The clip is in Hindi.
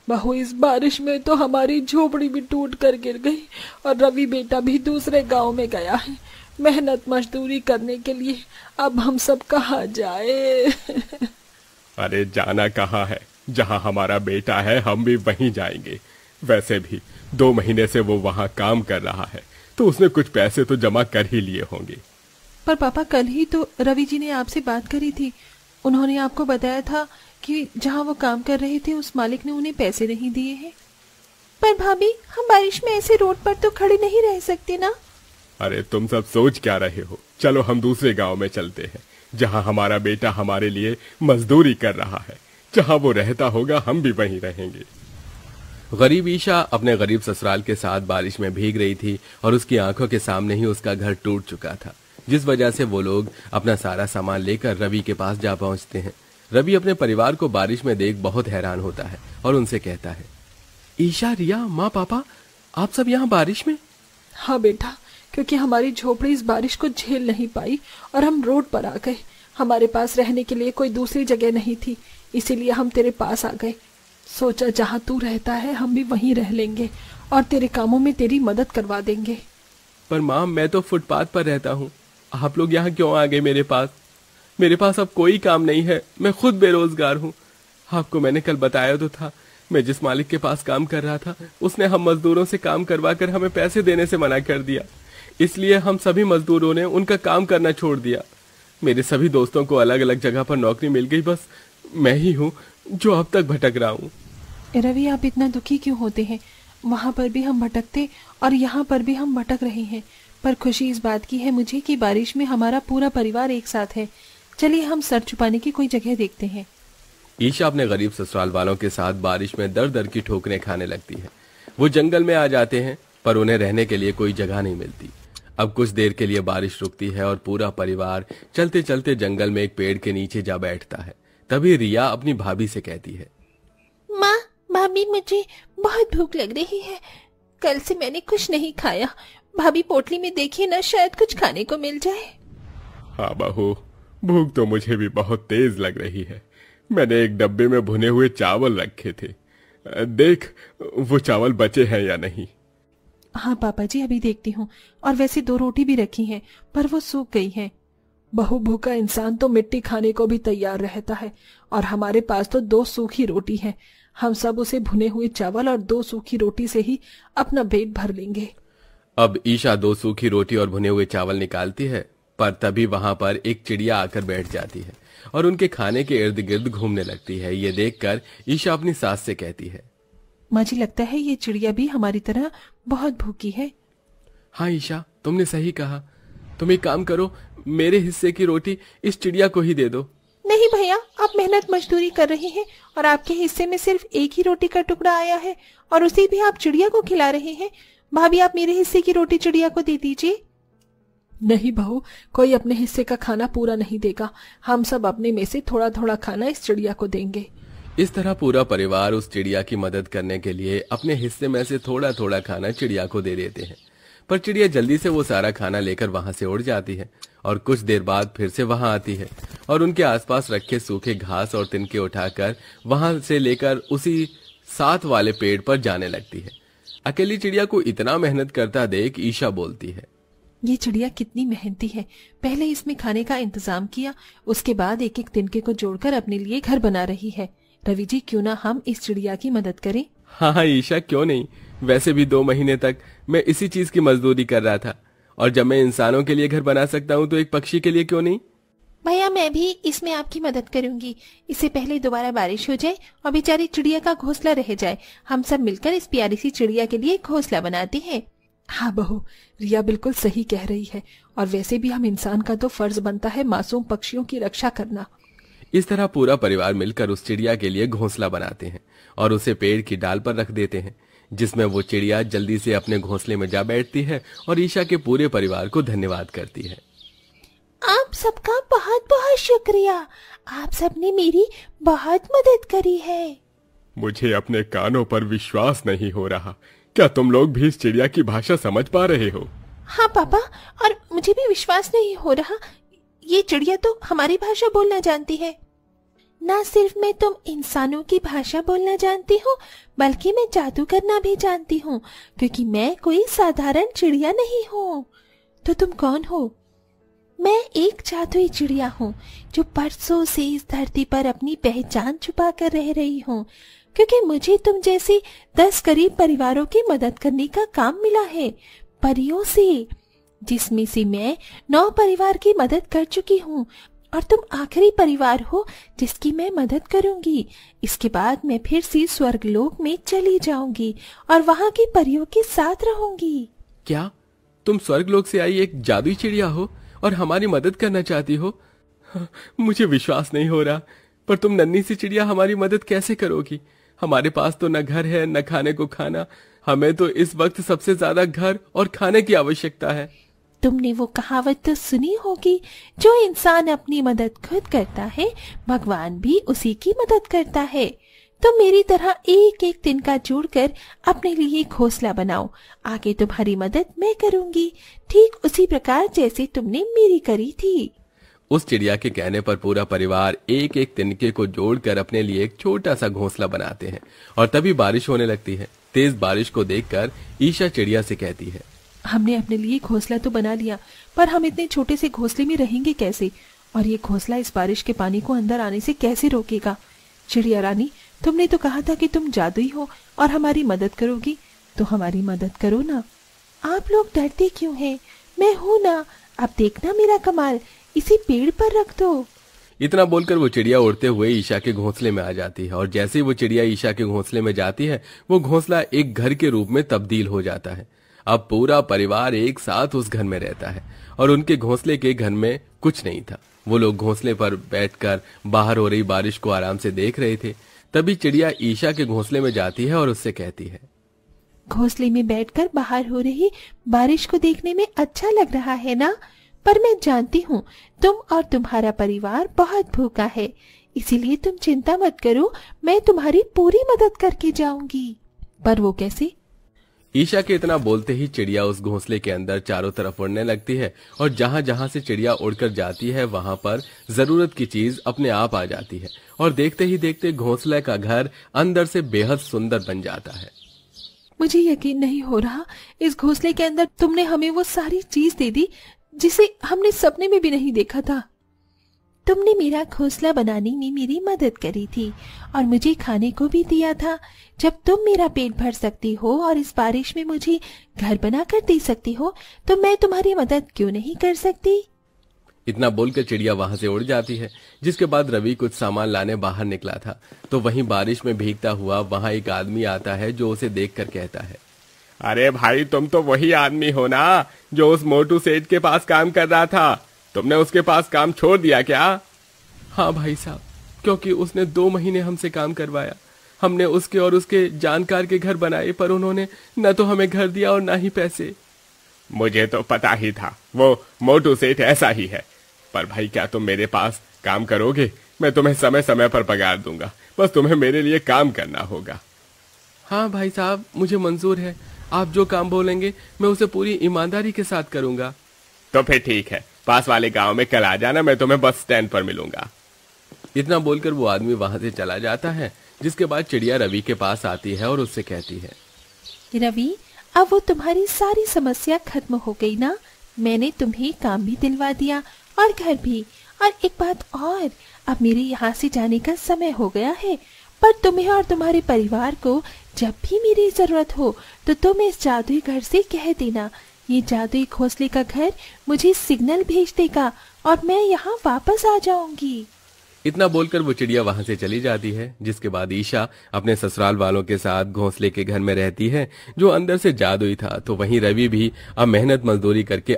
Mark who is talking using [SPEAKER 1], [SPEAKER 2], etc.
[SPEAKER 1] बहू, इस बारिश में तो हमारी झोपड़ी भी टूट कर गिर गई और रवि बेटा भी दूसरे गांव में गया है मेहनत मजदूरी करने के लिए। अब हम सब कहाँ जाए?
[SPEAKER 2] अरे जाना कहाँ है, जहाँ हमारा बेटा है हम भी वहीं जाएंगे। वैसे भी 2 महीने से वो वहाँ काम कर रहा है, तो उसने कुछ पैसे तो जमा कर ही लिए होंगे।
[SPEAKER 3] पर पापा, कल ही तो रवि जी ने आपसे बात करी थी। उन्होंने आपको बताया था कि जहाँ वो काम कर रहे थे उस मालिक ने उन्हें पैसे नहीं दिए हैं।
[SPEAKER 4] पर भाभी, हम बारिश में ऐसे रोड पर तो खड़े नहीं रह सकते ना।
[SPEAKER 2] अरे तुम सब सोच क्या रहे हो? चलो हम दूसरे गांव में चलते हैं, जहां हमारा बेटा हमारे लिए मजदूरी कर रहा है। जहां वो रहता होगा हम भी वहीं रहेंगे। गरीब ईशा अपने गरीब ससुराल के साथ बारिश में भीग रही थी और उसकी आंखों के सामने ही उसका घर टूट चुका था, जिस वजह से वो लोग अपना सारा सामान लेकर रवि के पास जा पहुंचते हैं। रवि अपने परिवार को बारिश में देख बहुत हैरान होता है और उनसे कहता है, ईशा, रिया, माँ, पापा, आप सब यहाँ बारिश में?
[SPEAKER 1] हाँ बेटा, क्योंकि हमारी झोपड़ी इस बारिश को झेल नहीं पाई और हम रोड पर आ गए। हमारे पास रहने के लिए कोई दूसरी जगह नहीं थी, इसीलिए हम तेरे पास आ गए। सोचा जहाँ तू रहता है हम भी वहीं रह लेंगे और तेरे कामों में तेरी मदद करवा देंगे।
[SPEAKER 2] पर माँ, मैं तो फुटपाथ पर रहता हूँ, आप लोग यहाँ क्यों आ गए मेरे पास? मेरे पास अब कोई काम नहीं है, मैं खुद बेरोजगार हूँ। आपको मैंने कल बताया तो था, मैं जिस मालिक के पास काम कर रहा था उसने हम मजदूरों से काम करवा कर हमें पैसे देने से मना कर दिया। इसलिए हम सभी मजदूरों ने उनका काम करना छोड़ दिया। मेरे सभी दोस्तों को अलग अलग जगह पर नौकरी मिल गई, बस मैं ही हूँ जो अब तक भटक रहा हूँ।
[SPEAKER 3] रवि, आप इतना दुखी क्यों होते हैं? वहाँ पर भी हम भटकते और यहाँ पर भी हम भटक रहे हैं, पर खुशी इस बात की है मुझे कि बारिश में हमारा पूरा परिवार एक साथ है। चलिए हम सर छुपाने की कोई जगह देखते हैं।
[SPEAKER 2] ईशा अपने गरीब ससुराल वालों के साथ बारिश में दर दर की ठोकरें खाने लगती है। वो जंगल में आ जाते हैं, पर उन्हें रहने के लिए कोई जगह नहीं मिलती। अब कुछ देर के लिए बारिश रुकती है और पूरा परिवार चलते चलते जंगल में एक पेड़ के नीचे जा बैठता है। तभी रिया अपनी भाभी से कहती है,
[SPEAKER 4] माँ, भाभी, मुझे बहुत भूख लग रही है। कल से मैंने कुछ नहीं खाया। भाभी, पोटली में देखिए ना, शायद कुछ खाने को मिल जाए।
[SPEAKER 2] हाँ बहू, भूख तो मुझे भी बहुत तेज लग रही है। मैंने एक डब्बे में भुने हुए चावल रखे थे, देख वो चावल बचे हैं या नहीं।
[SPEAKER 3] हाँ पापा जी, अभी देखती हूँ। और वैसे 2 रोटी भी रखी हैं, पर वो सूख गई हैं।
[SPEAKER 1] बहु, भूखा इंसान तो मिट्टी खाने को भी तैयार रहता है और हमारे पास तो 2 सूखी रोटी है। हम सब उसे भुने हुए चावल और 2 सूखी रोटी से ही अपना पेट भर लेंगे।
[SPEAKER 2] अब ईशा 2 सूखी रोटी और भुने हुए चावल निकालती है, पर तभी वहां पर एक चिड़िया आकर बैठ जाती है और उनके खाने के इर्द गिर्द घूमने लगती है। ये देखकर ईशा अपनी सास से कहती है,
[SPEAKER 3] माँ जी, लगता है ये चिड़िया भी हमारी तरह बहुत भूखी है।
[SPEAKER 2] हाँ ईशा, तुमने सही कहा। तुम एक काम करो, मेरे हिस्से की रोटी इस चिड़िया को ही दे दो।
[SPEAKER 4] नहीं भैया, आप मेहनत मजदूरी कर रहे हैं और आपके हिस्से में सिर्फ एक ही रोटी का टुकड़ा आया है और उसे भी आप चिड़िया को खिला रहे हैं। भाभी, आप मेरे हिस्से की रोटी चिड़िया को दे दीजिए।
[SPEAKER 1] नहीं बहू, कोई अपने हिस्से का खाना पूरा नहीं देगा। हम सब अपने में से थोड़ा थोड़ा खाना इस चिड़िया को देंगे।
[SPEAKER 2] इस तरह पूरा परिवार उस चिड़िया की मदद करने के लिए अपने हिस्से में से थोड़ा थोड़ा खाना चिड़िया को दे देते हैं। पर चिड़िया जल्दी से वो सारा खाना लेकर वहां से उड़ जाती है और कुछ देर बाद फिर से वहां आती है और उनके आसपास रखे सूखे घास और तिनके उठाकर वहां से लेकर उसी साथ वाले पेड़ पर जाने लगती है। अकेली चिड़िया को इतना मेहनत करता देख ईशा बोलती है,
[SPEAKER 3] ये चिड़िया कितनी मेहनती है। पहले इसमें खाने का इंतजाम किया, उसके बाद एक एक तिनके को जोड़कर अपने लिए घर बना रही है। रवि जी, क्यों ना हम इस चिड़िया की मदद करें?
[SPEAKER 2] हाँ ईशा, क्यों नहीं। वैसे भी 2 महीने तक मैं इसी चीज की मजदूरी कर रहा था और जब मैं इंसानों के लिए घर बना सकता हूँ तो एक पक्षी के लिए क्यों नहीं।
[SPEAKER 4] भैया, मैं भी इसमें आपकी मदद करूंगी। इससे पहले दोबारा बारिश हो जाए और बेचारी चिड़िया का घोंसला रह जाए। हम सब मिलकर इस प्यारी सी चिड़िया के लिए एक घोंसला बनाते हैं।
[SPEAKER 1] हाँ बहू, रिया बिल्कुल सही कह रही है और वैसे भी हम इंसान का तो फर्ज बनता है मासूम पक्षियों की रक्षा करना।
[SPEAKER 2] इस तरह पूरा परिवार मिलकर उस चिड़िया के लिए घोंसला बनाते हैं और उसे पेड़ की डाल पर रख देते हैं, जिसमें वो चिड़िया जल्दी से अपने घोंसले में जा बैठती है और ईशा के पूरे परिवार को धन्यवाद करती है।
[SPEAKER 4] आप सबका बहुत बहुत शुक्रिया। आप सबने मेरी बहुत मदद करी है।
[SPEAKER 2] मुझे अपने कानों पर विश्वास नहीं हो रहा। क्या तुम लोग भी इस चिड़िया की भाषा समझ पा रहे हो?
[SPEAKER 4] हाँ पापा, और मुझे भी विश्वास नहीं हो रहा। ये चिड़िया तो हमारी भाषा बोलना जानती है। ना सिर्फ मैं तुम इंसानों की भाषा बोलना जानती हूँ, बल्कि मैं जादू करना भी जानती हूँ, क्योंकि मैं कोई साधारण चिड़िया नहीं हूँ।
[SPEAKER 3] तो तुम कौन हो?
[SPEAKER 4] मैं एक जादुई चिड़िया हूँ जो बरसों से इस धरती पर अपनी पहचान छुपा कर रह रही हूँ, क्योंकि मुझे तुम जैसे 10 गरीब परिवारों की मदद करने का काम मिला है परियों से, जिसमें से मैं 9 परिवार की मदद कर चुकी हूँ और तुम आखिरी परिवार हो जिसकी मैं मदद करूंगी। इसके बाद मैं फिर से स्वर्गलोक में चली जाऊंगी और वहां की परियों के साथ रहूंगी।
[SPEAKER 2] क्या तुम स्वर्गलोक से आई एक जादुई चिड़िया हो और हमारी मदद करना चाहती हो? मुझे विश्वास नहीं हो रहा, पर तुम नन्ही सी चिड़िया हमारी मदद कैसे करोगी? हमारे पास तो न घर है न खाने को खाना। हमें तो इस वक्त सबसे ज्यादा घर और खाने की आवश्यकता है।
[SPEAKER 4] तुमने वो कहावत तो सुनी होगी, जो इंसान अपनी मदद खुद करता है भगवान भी उसी की मदद करता है। तुम मेरी तरह एक एक तिनका जोड़कर अपने लिए घोंसला बनाओ, आगे तुम्हारी मदद मैं करूंगी, ठीक उसी प्रकार जैसे तुमने मेरी करी थी।
[SPEAKER 2] उस चिड़िया के कहने पर पूरा परिवार एक एक तिनके को जोड़कर अपने लिए एक छोटा सा घोंसला बनाते हैं और तभी बारिश होने लगती है। तेज बारिश को देखकर ईशा चिड़िया से कहती है,
[SPEAKER 3] हमने अपने लिए घोंसला तो बना लिया, पर हम इतने छोटे से घोंसले में रहेंगे कैसे? और ये घोंसला इस बारिश के पानी को अंदर आने से कैसे रोकेगा? चिड़िया रानी, तुमने तो कहा था कि तुम जादुई हो और हमारी मदद करोगी, तो हमारी मदद करो ना।
[SPEAKER 4] आप लोग डरते क्यों हैं? मैं हूं ना, अब देखना मेरा कमाल, इसी पेड़ पर रख दो।
[SPEAKER 2] इतना बोलकर वो चिड़िया उड़ते हुए ईशा के घोंसले में आ जाती है और जैसे ही वो चिड़िया ईशा के घोंसले में जाती है, वो घोंसला एक घर के रूप में तब्दील हो जाता है। अब पूरा परिवार एक साथ उस घर में रहता है और उनके घोंसले के घर में कुछ नहीं था। वो लोग घोंसले पर बैठकर बाहर हो रही बारिश को आराम से देख रहे थे। तभी चिड़िया ईशा के घोंसले में जाती है और उससे कहती है,
[SPEAKER 4] घोंसले में बैठकर बाहर हो रही बारिश को देखने में अच्छा लग रहा है ना, पर मैं जानती हूँ तुम और तुम्हारा परिवार बहुत भूखा है, इसीलिए तुम चिंता मत करो, मैं तुम्हारी पूरी मदद करके जाऊंगी।
[SPEAKER 3] पर वो कैसे?
[SPEAKER 2] ईशा के इतना बोलते ही चिड़िया उस घोंसले के अंदर चारों तरफ उड़ने लगती है और जहां जहां से चिड़िया उड़कर जाती है वहां पर जरूरत की चीज अपने आप आ जाती है और देखते ही देखते घोंसले का घर अंदर से बेहद सुंदर बन जाता है।
[SPEAKER 3] मुझे यकीन नहीं हो रहा, इस घोंसले के अंदर तुमने हमें वो सारी चीज दे दी जिसे हमने सपने में भी नहीं देखा था।
[SPEAKER 4] तुमने मेरा घोंसला बनाने में मेरी मदद करी थी और मुझे खाने को भी दिया था। जब तुम मेरा पेट भर सकती हो और इस बारिश में मुझे घर बनाकर दे सकती हो, तो मैं तुम्हारी मदद क्यों नहीं कर सकती?
[SPEAKER 2] इतना बोलकर चिड़िया वहां से उड़ जाती है। जिसके बाद रवि कुछ सामान लाने बाहर निकला था तो वहीं बारिश में भीगता हुआ वहां एक आदमी आता है जो उसे देखकर कहता है,
[SPEAKER 5] अरे भाई, तुम तो वही आदमी हो ना जो उस मोटू सेठ के पास काम कर रहा था। तुमने उसके पास काम छोड़ दिया क्या?
[SPEAKER 2] हाँ भाई साहब, क्योंकि उसने 2 महीने हमसे काम करवाया। हमने उसके और उसके जानकार के घर बनाए, पर उन्होंने न तो हमें घर दिया और न ही पैसे।
[SPEAKER 5] मुझे तो पता ही था वो मोटू सेठ ऐसा ही है। पर भाई, क्या तुम मेरे पास काम करोगे? मैं तुम्हें समय समय पर पगार दूंगा, बस तुम्हें मेरे लिए काम करना होगा।
[SPEAKER 2] हाँ भाई साहब, मुझे मंजूर है। आप जो काम बोलेंगे मैं उसे पूरी ईमानदारी के साथ करूंगा।
[SPEAKER 5] तो फिर ठीक है, पास वाले गांव में कल आ जाना, मैं तुम्हें बस स्टैंड पर मिलूंगा।
[SPEAKER 2] इतना बोलकर वो आदमी वहां से चला जाता है। जिसके बाद चिड़िया रवि के पास आती है और उससे कहती है,
[SPEAKER 4] रवि, अब वो तुम्हारी सारी समस्या खत्म हो गई ना? मैंने तुम्हें काम भी दिलवा दिया और घर भी। और एक बात और, अब मेरे यहाँ से जाने का समय हो गया है, पर तुम्हें और तुम्हारे परिवार को जब भी मेरी जरूरत हो तो तुम इस जादुई घर से कह देना। ये जादुई घोंसले का घर मुझे सिग्नल भेज देगा और मैं यहाँ वापस आ जाऊंगी।
[SPEAKER 2] इतना बोलकर वो चिड़िया वहां से चली जाती है। जिसके बाद ईशा अपने ससुराल वालों के साथ घोंसले के घर में रहती है जो अंदर से जादुई था। तो वहीं रवि भी अब मेहनत मजदूरी करके